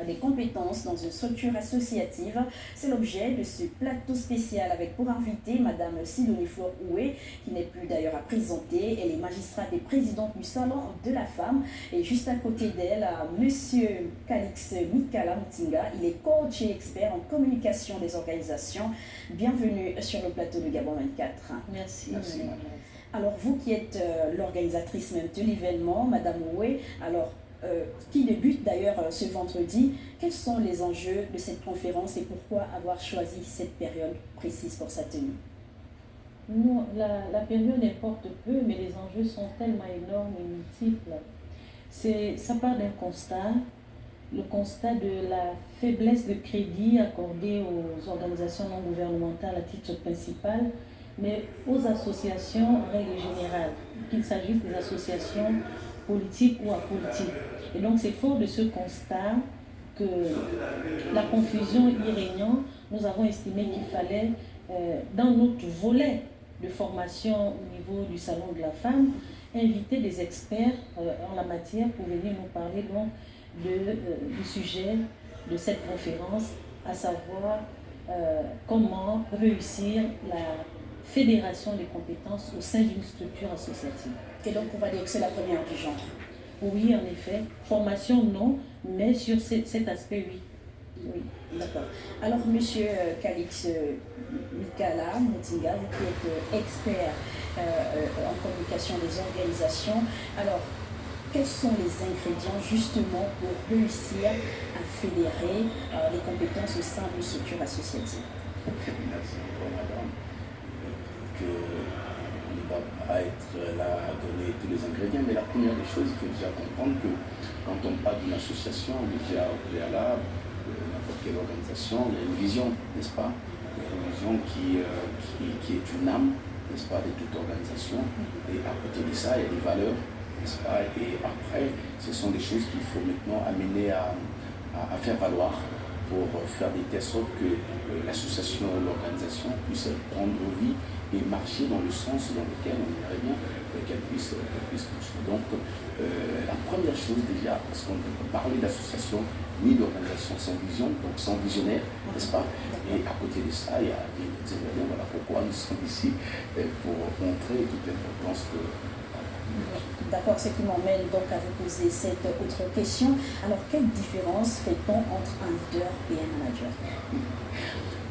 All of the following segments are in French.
des compétences dans une structure associative. C'est l'objet de ce plateau spécial avec pour invité Madame Sidonie Flore Oué, qui n'est plus d'ailleurs à présenter. Elle est magistrate et présidente du Salon de la Femme. Et juste à côté d'elle, Monsieur Calix Mikala Mutinga. Il est coach et expert en communication des organisations. Bienvenue sur le plateau de Gabon 24. Merci. Alors, vous qui êtes l'organisatrice même de l'événement, Madame Oué, alors, qui débute d'ailleurs ce vendredi, quels sont les enjeux de cette conférence et pourquoi avoir choisi cette période précise pour sa tenue? Non, la période importe peu, mais les enjeux sont tellement énormes et multiples. Ça part d'un constat, le constat de la faiblesse de crédit accordé aux organisations non gouvernementales à titre principal, mais aux associations en règle générale, qu'il s'agisse des associations politiques ou apolitiques. Et donc c'est fort de ce constat que la confusion y régnant, nous avons estimé qu'il fallait, dans notre volet de formation au niveau du Salon de la Femme, inviter des experts en la matière pour venir nous parler donc du sujet de cette conférence, à savoir comment réussir la fédération des compétences au sein d'une structure associative. Et donc on va dire que c'est la première du genre. Oui, en effet. Formation, non, mais sur cet aspect, oui. Oui, d'accord. Alors, Monsieur Calix Mikala Mutinga, vous qui êtes expert en communication des organisations, alors, quels sont les ingrédients justement pour réussir à fédérer les compétences au sein d'une structure associative? Merci encore, madame. On ne va pas être là à donner tous les ingrédients, mais la première des choses, il faut déjà comprendre que quand on parle d'une association, déjà au préalable, n'importe quelle organisation, il y a une vision, n'est-ce pas? Il y a une vision qui est une âme, n'est-ce pas, de toute organisation. Et à côté de ça, il y a des valeurs, n'est-ce pas? Et après, ce sont des choses qu'il faut maintenant amener à faire valoir pour faire de telle sorte que l'association ou l'organisation puisse prendre vie et marcher dans le sens dans lequel on aimerait bien qu'elle puisse marcher. Donc, la première chose déjà, parce qu'on ne peut pas parler d'association ni d'organisation sans vision, donc sans visionnaire, n'est-ce pas? Et à côté de ça, il y a des ingrédients, voilà pourquoi nous sommes ici, pour montrer toute l'importance que... D'accord, ce qui m'emmène donc à vous poser cette autre question. Alors, quelle différence fait-on entre un leader et un manager?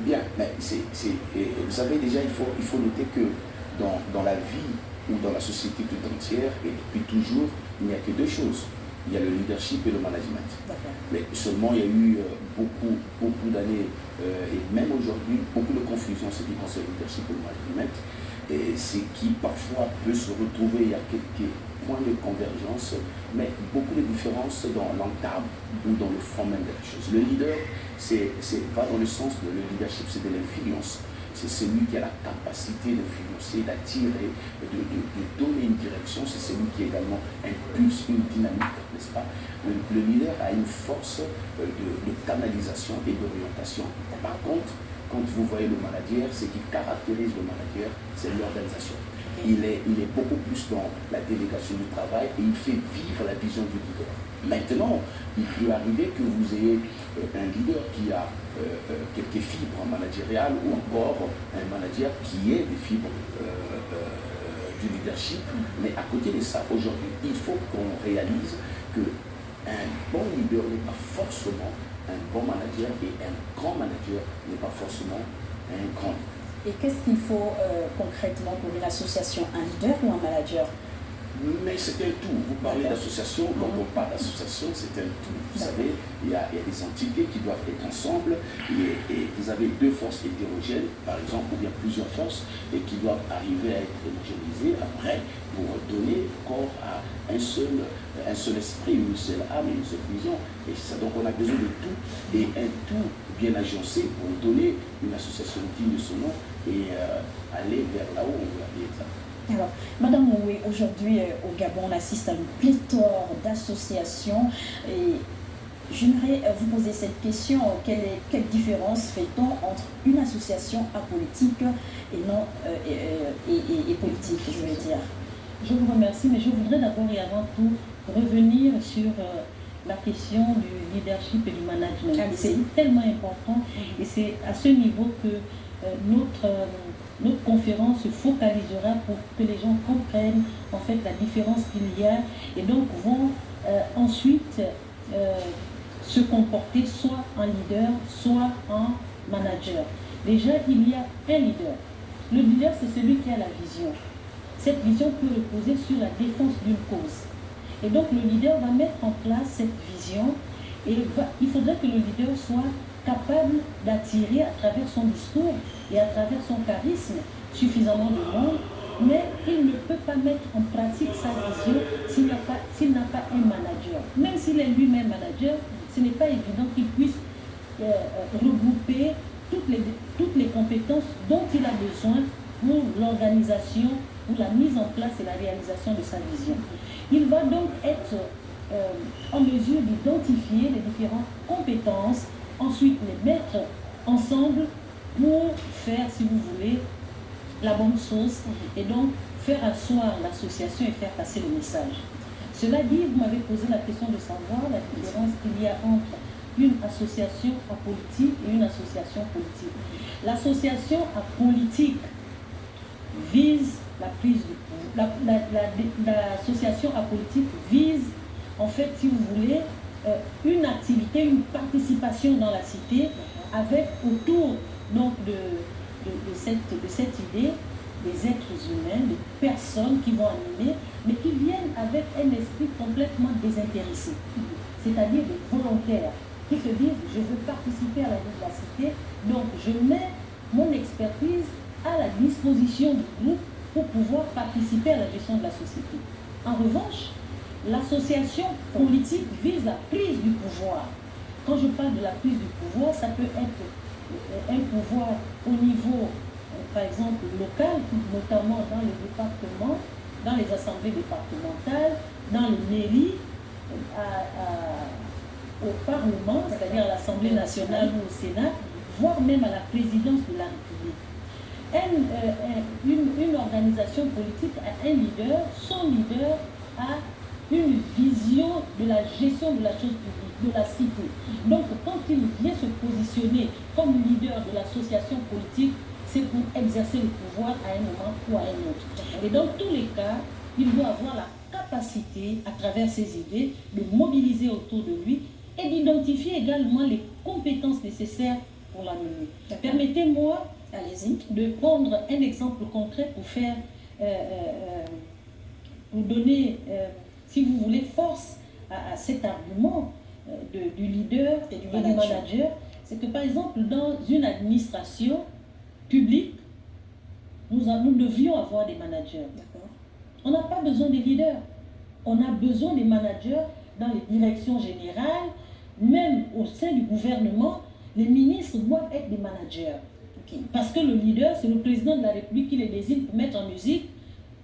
Bien, mais vous savez déjà, il faut noter que dans la vie ou dans la société tout entière, et depuis toujours, il n'y a que deux choses. Il y a le leadership et le management. Mais seulement, il y a eu beaucoup d'années, et même aujourd'hui, beaucoup de confusion en ce qui concerne le leadership et le management. Et ce qui parfois peut se retrouver, il y a quelques points de convergence, mais beaucoup de différences dans l'entame ou dans le fond même de la chose. Le leader, va dans le sens de le leadership, c'est de l'influence. C'est celui qui a la capacité d'influencer, d'attirer, de donner une direction. C'est celui qui également impulse une dynamique, n'est-ce pas? Le leader a une force de canalisation et d'orientation. Par contre, quand vous voyez le manager, ce qui caractérise le manager, c'est l'organisation. Il est beaucoup plus dans la délégation du travail et il fait vivre la vision du leader. Maintenant, il peut arriver que vous ayez un leader qui a quelques fibres managériales ou encore un manager qui ait des fibres du leadership. Mais à côté de ça, aujourd'hui, il faut qu'on réalise qu'un bon leader n'est pas forcément un bon manager et un grand manager n'est pas forcément un grand leader. Et qu'est-ce qu'il faut concrètement pour une association, un leader ou un manager? Mais c'est un tout. Vous parlez d'association, quand on parle d'association, c'est un tout. Vous savez, il y a des entités qui doivent être ensemble et vous avez deux forces hétérogènes, par exemple, ou bien plusieurs forces, et qui doivent arriver à être homogénéisées après pour donner corps à un seul esprit, une seule âme et une seule vision. Et ça, donc on a besoin de tout et un tout bien agencé pour donner une association digne de son nom et aller vers là où on veut aller exactement. Alors, Madame Oué, aujourd'hui au Gabon, on assiste à une pléthore d'associations et j'aimerais vous poser cette question. Quelle différence fait-on entre une association apolitique et non et politique, je veux dire? Je vous remercie, mais je voudrais d'abord et avant tout revenir sur la question du leadership et du management. Allez-y. C'est tellement important et c'est à ce niveau que notre conférence se focalisera pour que les gens comprennent en fait la différence qu'il y a et donc vont ensuite se comporter soit en leader, soit en manager. Déjà, il y a un leader. Le leader, c'est celui qui a la vision. Cette vision peut reposer sur la défense d'une cause. Et donc, le leader va mettre en place cette vision et il faudrait que le leader soit capable d'attirer à travers son discours et à travers son charisme suffisamment de monde, mais il ne peut pas mettre en pratique sa vision s'il n'a pas un manager. Même s'il est lui-même manager, ce n'est pas évident qu'il puisse regrouper toutes les compétences dont il a besoin pour l'organisation, pour la mise en place et la réalisation de sa vision. Il va donc être en mesure d'identifier les différentes compétences, ensuite les mettre ensemble pour faire, si vous voulez, la bonne chose et donc faire asseoir l'association et faire passer le message. Cela dit, vous m'avez posé la question de savoir la différence qu'il y a entre une association apolitique et une association politique. L'association apolitique vise la prise du pouvoir. L'association apolitique vise, en fait, si vous voulez, une activité, une participation dans la cité avec autour donc, de cette idée des êtres humains, des personnes qui vont animer, mais qui viennent avec un esprit complètement désintéressé, c'est-à-dire des volontaires qui se disent je veux participer à la vie de la cité, donc je mets mon expertise à la disposition du groupe pour pouvoir participer à la gestion de la société. En revanche, l'association politique vise la prise du pouvoir. Quand je parle de la prise du pouvoir, ça peut être un pouvoir au niveau, par exemple, local, notamment dans les départements, dans les assemblées départementales, dans les mairies, au Parlement, c'est-à-dire à l'Assemblée nationale ou au Sénat, voire même à la présidence de la République. Une organisation politique a un leader, son leader a une vision de la gestion de la chose publique, de la cité. Donc, quand il vient se positionner comme leader de l'association politique, c'est pour exercer le pouvoir à un moment ou à un autre. Et dans tous les cas, il doit avoir la capacité, à travers ses idées, de mobiliser autour de lui et d'identifier également les compétences nécessaires pour la mener. Permettez-moi, allez-y, de prendre un exemple concret pour faire, pour donner, si vous voulez, force à cet argument du leader et du manager. C'est que par exemple, dans une administration publique, nous devions avoir des managers. On n'a pas besoin des leaders. On a besoin des managers dans les directions générales, même au sein du gouvernement. Les ministres doivent être des managers. Parce que le leader, c'est le président de la République qui les désigne pour mettre en musique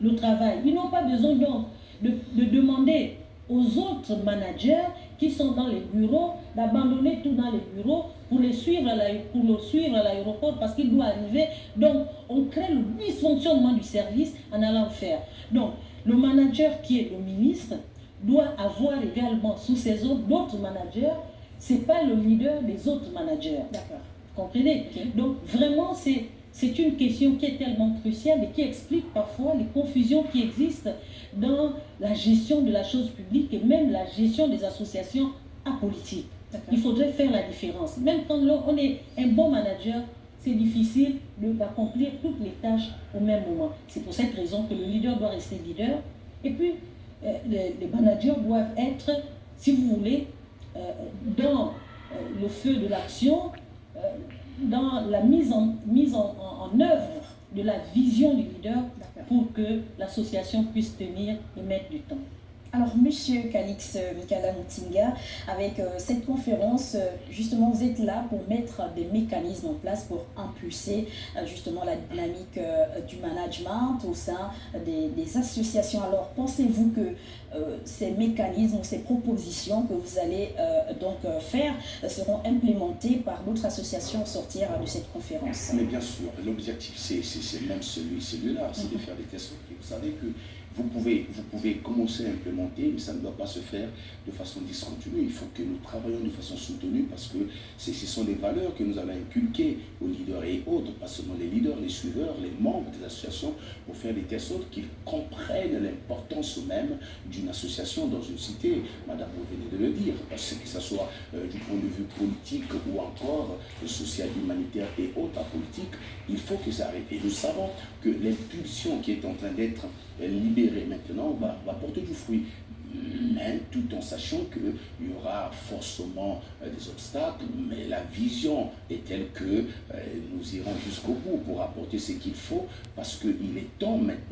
le travail. Ils n'ont pas besoin donc de demander aux autres managers qui sont dans les bureaux d'abandonner tout dans les bureaux pour le suivre à l'aéroport parce qu'il doit arriver. Donc, on crée le dysfonctionnement du service en allant le faire. Donc, le manager qui est le ministre doit avoir également sous ses ordres d'autres managers. Ce n'est pas le leader des autres managers. D'accord. Vous comprenez? Donc, vraiment, c'est une question qui est tellement cruciale et qui explique parfois les confusions qui existent dans la gestion de la chose publique et même la gestion des associations apolitiques. Il faudrait faire la différence. Même quand on est un bon manager, c'est difficile d'accomplir toutes les tâches au même moment. C'est pour cette raison que le leader doit rester leader. Et puis, les managers doivent être, si vous voulez, dans le feu de l'action, dans la mise en œuvre de la vision du leader pour que l'association puisse tenir et mettre du temps. Alors, Monsieur Calix Mikala Mutinga, avec cette conférence, justement, vous êtes là pour mettre des mécanismes en place pour impulser justement la dynamique du management au sein des associations. Alors, pensez-vous que ces mécanismes, ces propositions que vous allez faire seront implémentées par d'autres associations au sortir de cette conférence. Mais bien sûr, l'objectif c'est même celui-là, c'est de faire des tests. Vous savez que vous pouvez commencer à implémenter, mais ça ne doit pas se faire de façon discontinue. Il faut que nous travaillions de façon soutenue parce que ce sont des valeurs que nous allons inculquer aux leaders et autres, pas seulement les leaders, les suiveurs, les membres des associations, pour faire des tests autres, qu'ils comprennent l'importance même d'une association dans une cité. Madame, vous venez de le dire, parce que ce soit du point de vue politique ou encore social, humanitaire et autres, politique, il faut que ça arrive. Et nous savons que l'impulsion qui est en train d'être libérée maintenant va porter du fruit, mais tout en sachant qu'il y aura forcément des obstacles, mais la vision est telle que nous irons jusqu'au bout pour apporter ce qu'il faut, parce qu'il est temps maintenant